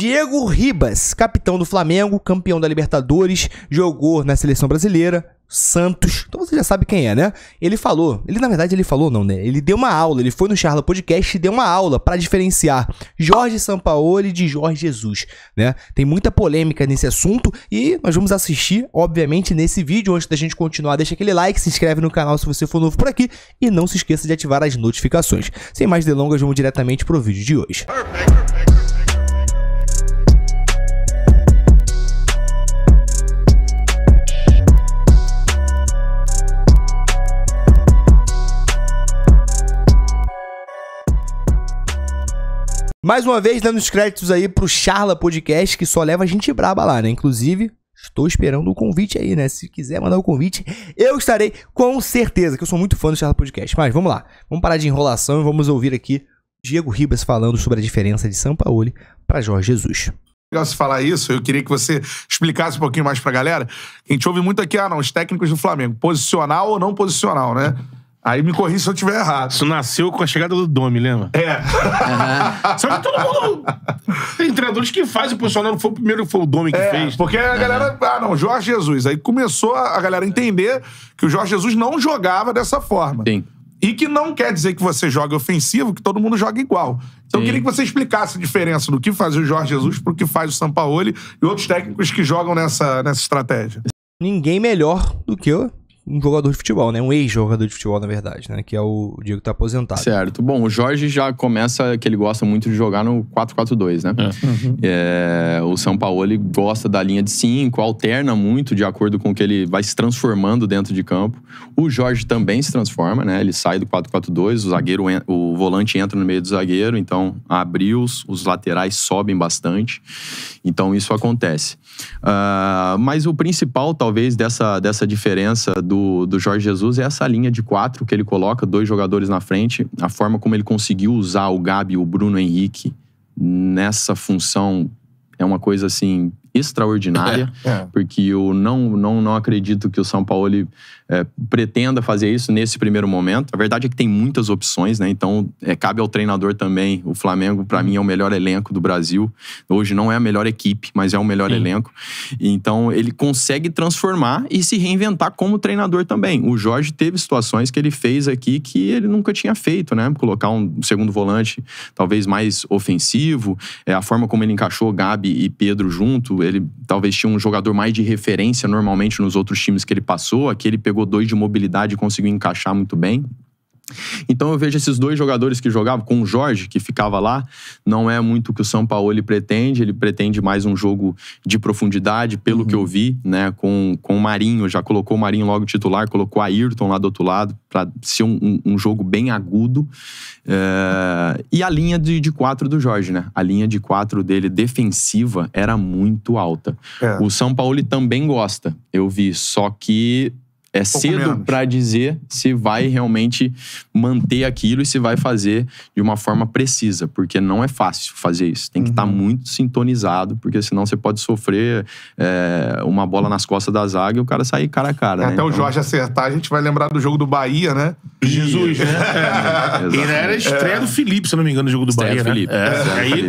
Diego Ribas, capitão do Flamengo, campeão da Libertadores, jogou na seleção brasileira, Santos, então você já sabe quem é, né? Ele na verdade ele falou não, né? Ele deu uma aula, ele foi no Charla Podcast e deu uma aula pra diferenciar Jorge Sampaoli de Jorge Jesus, né? Tem muita polêmica nesse assunto e nós vamos assistir, obviamente, nesse vídeo. Antes da gente continuar, deixa aquele like, se inscreve no canal se você for novo por aqui e não se esqueça de ativar as notificações. Sem mais delongas, vamos diretamente pro vídeo de hoje. Mais uma vez, dando os créditos aí pro Charla Podcast, que só leva gente braba lá, né? Inclusive, estou esperando o convite aí, né? Se quiser mandar o convite, eu estarei com certeza, que eu sou muito fã do Charla Podcast. Mas vamos lá, vamos parar de enrolação e vamos ouvir aqui Diego Ribas falando sobre a diferença de Sampaoli para Jorge Jesus. Legal você falar isso, eu queria que você explicasse um pouquinho mais pra galera. A gente ouve muito aqui, os técnicos do Flamengo, posicional ou não posicional, né? Aí me corrija se eu estiver errado. Isso nasceu com a chegada do Domi, lembra? Só que todo mundo... Tem treinadores que fazem o posicional, não foi o primeiro, foi o Domi que fez. Porque a galera... Jorge Jesus. Aí começou a galera entender que o Jorge Jesus não jogava dessa forma. Sim. E que não quer dizer que você joga ofensivo, que todo mundo joga igual. Então eu queria que você explicasse a diferença do que faz o Jorge Jesus pro que faz o Sampaoli e outros técnicos que jogam nessa estratégia. Ninguém melhor do que um jogador de futebol, né? Um ex-jogador de futebol, na verdade, né? Que é o Diego que tá aposentado. Certo. Bom, o Jorge já começa que ele gosta muito de jogar no 4-4-2, né? O Sampaoli gosta da linha de 5, alterna muito de acordo com o que ele vai se transformando dentro de campo. O Jorge também se transforma, né? Ele sai do 4-4-2, o volante entra no meio do zagueiro, então abriu, os laterais sobem bastante. Então isso acontece. Mas o principal, talvez, dessa diferença do Jorge Jesus é essa linha de 4 que ele coloca, 2 jogadores na frente, a forma como ele conseguiu usar o Gabi e o Bruno Henrique nessa função é uma coisa, assim, extraordinária, porque eu não acredito que o Sampaoli pretenda fazer isso nesse primeiro momento. A verdade é que tem muitas opções, né? Então, cabe ao treinador também. O Flamengo, para mim, é o melhor elenco do Brasil. Hoje não é a melhor equipe, mas é o melhor elenco. Então, ele consegue transformar e se reinventar como treinador também. O Jorge teve situações que ele fez aqui que ele nunca tinha feito, né? Colocar um segundo volante, talvez mais ofensivo. A forma como ele encaixou Gabi e Pedro junto, ele talvez tinha um jogador mais de referência normalmente nos outros times que ele passou. Aqui ele pegou 2 de mobilidade e conseguiu encaixar muito bem. Então eu vejo esses 2 jogadores que jogavam com o Jorge, que ficava lá, não é muito o que o Sampaoli pretende. Ele pretende mais um jogo de profundidade, pelo que eu vi, né? Com o Marinho, já colocou o Marinho logo titular, colocou a Ayrton lá do outro lado, para ser um jogo bem agudo. E a linha de 4 do Jorge, né? A linha de 4 dele defensiva era muito alta. O Sampaoli também gosta, eu vi, só que é cedo para dizer se vai realmente manter aquilo e se vai fazer de uma forma precisa, porque não é fácil fazer isso. Tem que estar muito sintonizado, porque senão você pode sofrer uma bola nas costas da zaga e o cara sair cara a cara. Até o Jorge acertar, a gente vai lembrar do jogo do Bahia, né? Jesus, né? E era a estreia do Felipe, se eu não me engano, no jogo do Bahia, né? Aí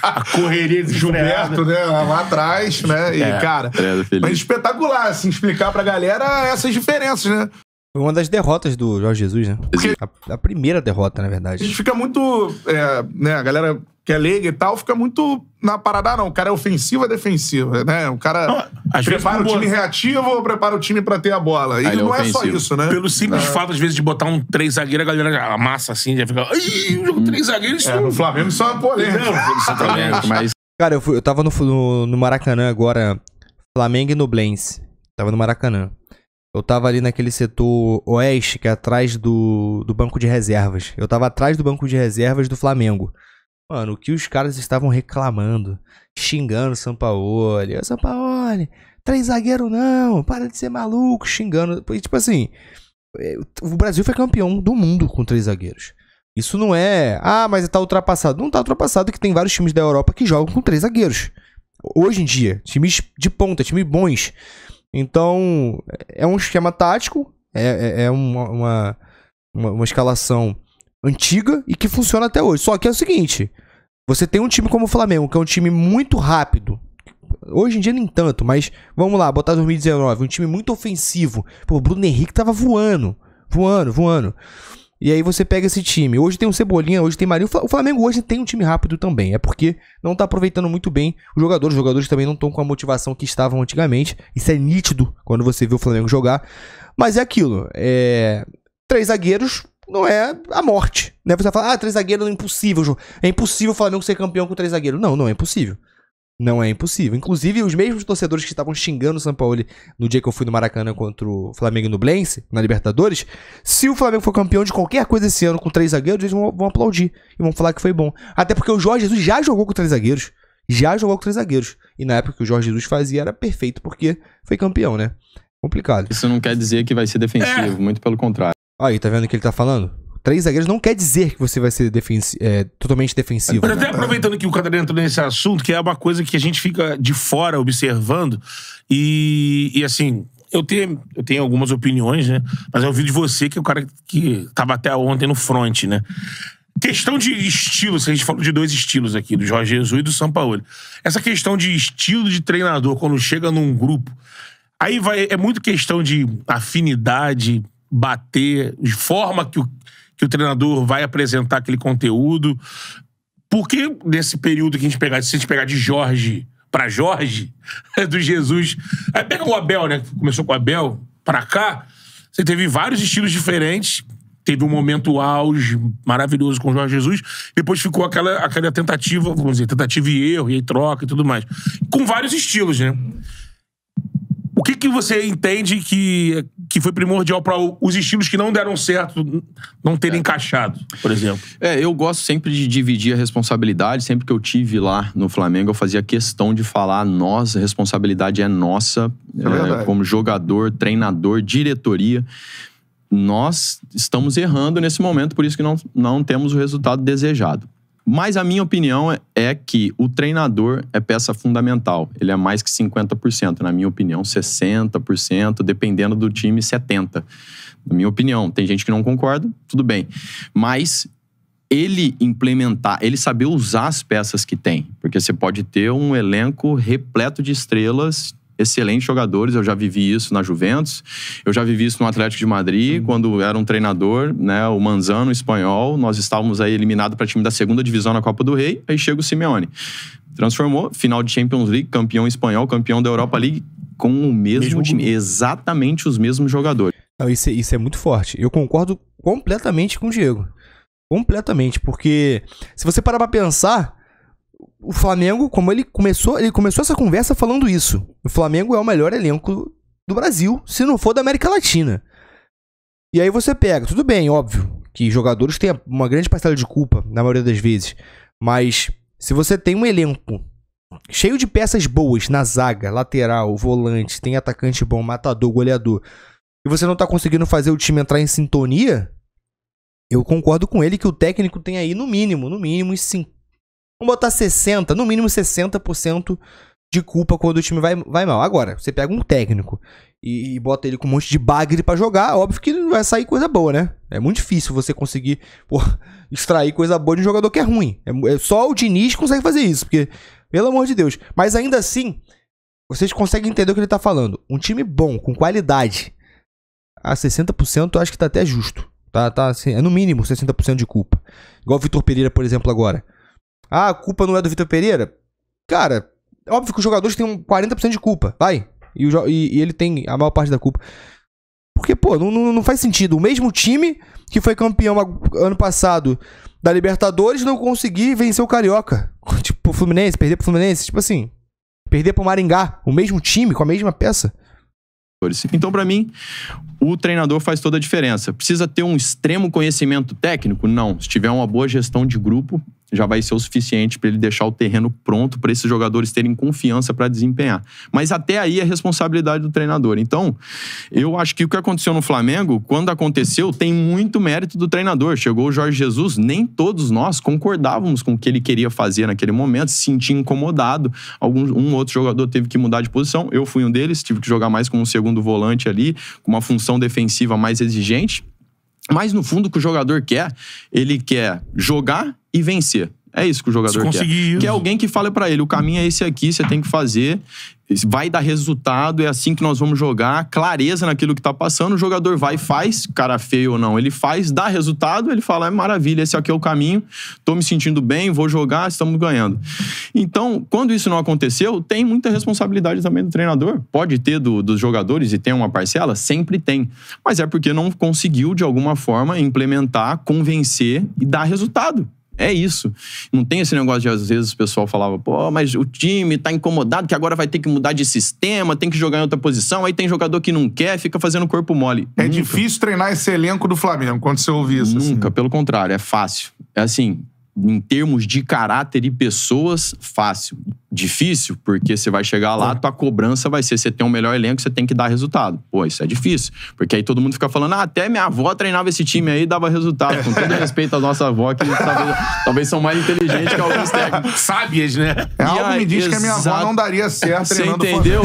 a correria de Gilberto, né? Lá atrás, né? E, cara, mas espetacular, assim, explicar pra galera essas diferenças, né? Foi uma das derrotas do Jorge Jesus, né? A primeira derrota, na verdade. A gente fica muito... né, a galera que é leiga e tal, fica muito na parada, não. O cara é ofensivo ou defensivo, né? O cara prepara o time reativo ou prepara o time pra ter a bola. E não é só isso, né? Pelo simples fato, às vezes, de botar um 3 zagueiro, a galera já amassa assim, já fica... Ih, o jogo 3 zagueiros... No Flamengo isso é uma polêmica. Mas... Cara, eu tava no Maracanã agora, Flamengo e Nublense. Tava no Maracanã. Eu tava ali naquele setor oeste, que é atrás do banco de reservas. Eu tava atrás do banco de reservas do Flamengo. Mano, o que os caras estavam reclamando, xingando o Sampaoli. Ô, Sampaoli, 3 zagueiros não, para de ser maluco, xingando. Tipo assim, o Brasil foi campeão do mundo com 3 zagueiros. Isso não é... Ah, mas tá ultrapassado. Não tá ultrapassado, que tem vários times da Europa que jogam com 3 zagueiros. Hoje em dia, times de ponta, times bons. Então, é um esquema tático, é uma escalação antiga e que funciona até hoje. Só que é o seguinte, Você tem um time como o Flamengo, que é um time muito rápido. Hoje em dia nem tanto, mas vamos lá, botar 2019, um time muito ofensivo. Pô, o Bruno Henrique tava voando. E aí você pega esse time. Hoje tem o Cebolinha, hoje tem Marinho. O Flamengo hoje tem um time rápido também. É porque não tá aproveitando muito bem os jogadores. Os jogadores também não estão com a motivação que estavam antigamente. Isso é nítido quando você vê o Flamengo jogar. Mas é aquilo. 3 zagueiros não é a morte. Né? Você fala, 3 zagueiros é impossível. É impossível o Flamengo ser campeão com 3 zagueiros. Não é impossível. Não é impossível. Inclusive, os mesmos torcedores que estavam xingando o Sampaoli no dia que eu fui no Maracanã contra o Flamengo no Nublense, na Libertadores, se o Flamengo for campeão de qualquer coisa esse ano com 3 zagueiros, eles vão aplaudir e vão falar que foi bom. Até porque o Jorge Jesus já jogou com 3 zagueiros. E na época que o Jorge Jesus fazia era perfeito, porque foi campeão, né? Complicado. Isso não quer dizer que vai ser defensivo, muito pelo contrário. Aí, tá vendo o que ele tá falando? 3 zagueiros não quer dizer que você vai ser totalmente defensivo. Mas até aproveitando que o Catarina entrou nesse assunto, que é uma coisa que a gente fica de fora observando, e assim, eu tenho algumas opiniões, né? Mas eu vi de você, que é o cara que tava até ontem no front, né? Questão de estilos, a gente falou de 2 estilos aqui, do Jorge Jesus e do Sampaoli. Essa questão de estilo de treinador, quando chega num grupo, aí é muito questão de afinidade, bater, de forma que o treinador vai apresentar aquele conteúdo. Porque nesse período que se a gente pegar de Jorge pra Jorge, do Jesus... Aí pega o Abel, né? Começou com o Abel, pra cá, você teve vários estilos diferentes. Teve um momento auge maravilhoso com o Jorge Jesus. Depois ficou aquela tentativa, vamos dizer, tentativa e erro, e aí troca e tudo mais. Com vários estilos, né? O que você entende que foi primordial para os estilos que não deram certo não terem encaixado, por exemplo? Eu gosto sempre de dividir a responsabilidade. Sempre que eu tive lá no Flamengo, eu fazia questão de falar: a responsabilidade é nossa, como jogador, treinador, diretoria. Nós estamos errando nesse momento, por isso que não temos o resultado desejado. Mas a minha opinião é que o treinador é peça fundamental. Ele é mais que 50%, na minha opinião, 60%, dependendo do time, 70%. Na minha opinião, tem gente que não concorda, tudo bem. Mas ele saber usar as peças que tem. Porque você pode ter um elenco repleto de estrelas, excelentes jogadores. Eu já vivi isso na Juventus, eu já vivi isso no Atlético de Madrid, quando era um treinador, né, o Manzano, espanhol. Nós estávamos aí eliminados para time da 2ª divisão na Copa do Rei, aí chega o Simeone. Transformou, final de Champions League, campeão espanhol, campeão da Europa League, com o mesmo time, exatamente os mesmos jogadores. Não, isso é muito forte. Eu concordo completamente com o Diego. Completamente, porque se você parar pra pensar, o Flamengo, como ele começou essa conversa falando isso. O Flamengo é o melhor elenco do Brasil, se não for da América Latina. E aí você pega, tudo bem, óbvio, que jogadores têm uma grande parcela de culpa, na maioria das vezes. Mas se você tem um elenco cheio de peças boas na zaga, lateral, volante, tem atacante bom, matador, goleador, e você não tá conseguindo fazer o time entrar em sintonia, eu concordo com ele que o técnico tem aí no mínimo, vamos botar 60%, no mínimo 60% de culpa quando o time vai mal. Agora, você pega um técnico e bota ele com um monte de bagre pra jogar, óbvio que não vai sair coisa boa, né? É muito difícil você conseguir extrair coisa boa de um jogador que é ruim. Só o Diniz consegue fazer isso, porque, pelo amor de Deus. Mas ainda assim, vocês conseguem entender o que ele tá falando. Um time bom, com qualidade, a 60% eu acho que tá até justo. Tá assim, é no mínimo 60% de culpa. Igual o Vitor Pereira, por exemplo, agora. A culpa não é do Vitor Pereira? Cara, óbvio que os jogadores têm 40% de culpa, vai. E ele tem a maior parte da culpa. Porque, não faz sentido. O mesmo time que foi campeão ano passado da Libertadores não conseguir vencer o Carioca. Tipo, o Fluminense, perder pro Fluminense. Tipo assim, perder pro Maringá. O mesmo time, com a mesma peça. Então, pra mim, o treinador faz toda a diferença. Precisa ter um extremo conhecimento técnico? Não. Se tiver uma boa gestão de grupo, já vai ser o suficiente para ele deixar o terreno pronto para esses jogadores terem confiança para desempenhar. Mas até aí é responsabilidade do treinador. Então, eu acho que o que aconteceu no Flamengo, quando aconteceu, tem muito mérito do treinador. Chegou o Jorge Jesus, nem todos nós concordávamos com o que ele queria fazer naquele momento, se sentia incomodado. Um outro jogador teve que mudar de posição. Eu fui um deles, tive que jogar mais como um segundo volante ali, com uma função defensiva mais exigente. Mas, no fundo, o que o jogador quer, ele quer jogar e vencer. É isso que o jogador quer. Que é alguém que fale pra ele, o caminho é esse aqui, você tem que fazer, vai dar resultado, é assim que nós vamos jogar, clareza naquilo que tá passando, o jogador vai e faz, cara feio ou não, ele faz, dá resultado, ele fala, é maravilha, esse aqui é o caminho, tô me sentindo bem, vou jogar, estamos ganhando. Então, quando isso não aconteceu, tem muita responsabilidade também do treinador. Pode ter dos jogadores e tem uma parcela? Sempre tem. Mas é porque não conseguiu, de alguma forma, implementar, convencer e dar resultado. É isso. Não tem esse negócio de, às vezes, o pessoal falava, pô, mas o time tá incomodado que agora vai ter que mudar de sistema, tem que jogar em outra posição, aí tem jogador que não quer, fica fazendo corpo mole. É difícil treinar esse elenco do Flamengo, quando você ouve isso. Nunca, assim. Pelo contrário, é fácil. É assim, em termos de caráter e pessoas, fácil. Difícil, porque você vai chegar lá, tua cobrança vai ser, você tem um melhor elenco, você tem que dar resultado. Pô, isso é difícil. Porque aí todo mundo fica falando, até minha avó treinava esse time aí e dava resultado. Com todo respeito à nossa avó, que talvez são mais inteligentes que alguns técnicos. Sábias, né? Algo me diz que a minha avó não daria certo treinando. Você entendeu?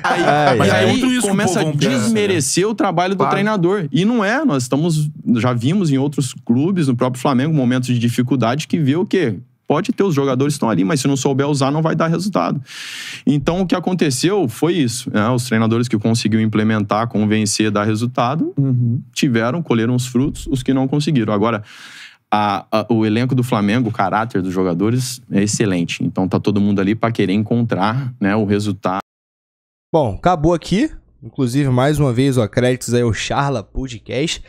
Aí começa a desmerecer o trabalho do treinador. E não é, nós já vimos em outros clubes, no próprio Flamengo, momentos de dificuldade que vê o quê? Pode ter, os jogadores estão ali, mas se não souber usar, não vai dar resultado. Então, o que aconteceu foi isso. Né? Os treinadores que conseguiram implementar, convencer, dar resultado, colheram os frutos, os que não conseguiram. Agora, o elenco do Flamengo, o caráter dos jogadores é excelente. Então, tá todo mundo ali para querer encontrar, né, o resultado. Bom, acabou aqui. Inclusive, mais uma vez, créditos aí ao Charla Podcast.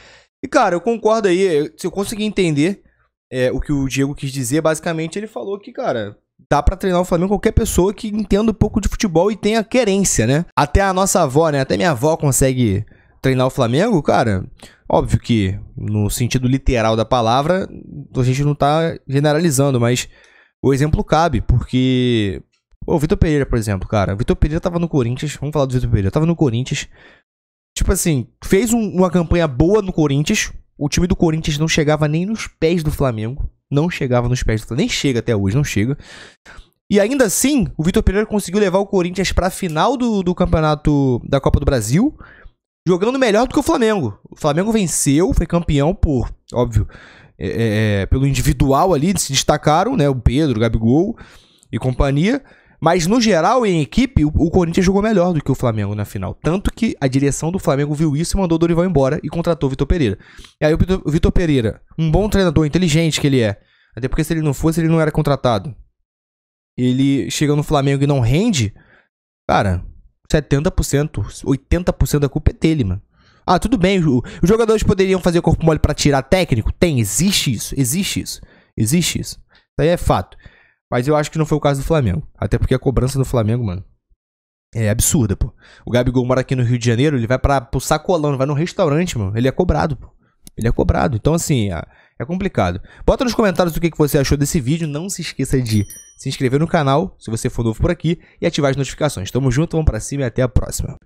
E, cara, eu concordo aí. Se eu conseguir entender o que o Diego quis dizer, basicamente ele falou que, cara, dá pra treinar o Flamengo qualquer pessoa que entenda um pouco de futebol e tenha querência, né? Até a nossa avó, né? Até minha avó consegue treinar o Flamengo, cara. Óbvio que, no sentido literal da palavra, a gente não tá generalizando, mas o exemplo cabe, porque... O Vitor Pereira, por exemplo, cara. O Vitor Pereira tava no Corinthians. Vamos falar do Vitor Pereira. Tava no Corinthians. Tipo assim, fez uma campanha boa no Corinthians. O time do Corinthians não chegava nem nos pés do Flamengo. Não chegava nos pés do Flamengo. Nem chega até hoje, não chega. E ainda assim, o Vitor Pereira conseguiu levar o Corinthians pra final do campeonato da Copa do Brasil, jogando melhor do que o Flamengo. O Flamengo venceu, foi campeão por, óbvio, pelo individual ali, se destacaram, né? O Pedro, o Gabigol e companhia. Mas, no geral, em equipe, o Corinthians jogou melhor do que o Flamengo na final. Tanto que a direção do Flamengo viu isso e mandou o Dorival embora e contratou o Vitor Pereira. E aí o Vitor Pereira, um bom treinador, inteligente que ele é, até porque se ele não fosse, ele não era contratado. Ele chega no Flamengo e não rende, cara, 70%, 80% da culpa é dele, mano. Ah, tudo bem, os jogadores poderiam fazer corpo mole pra tirar técnico? Tem, existe isso. Isso aí é fato. Mas eu acho que não foi o caso do Flamengo. Até porque a cobrança do Flamengo, mano, é absurda, pô. O Gabigol mora aqui no Rio de Janeiro, ele vai pro Sacolão, vai num restaurante, mano. Ele é cobrado, pô. Ele é cobrado. Então, assim, é complicado. Bota nos comentários o que você achou desse vídeo. Não se esqueça de se inscrever no canal, se você for novo por aqui, e ativar as notificações. Tamo junto, vamos pra cima e até a próxima.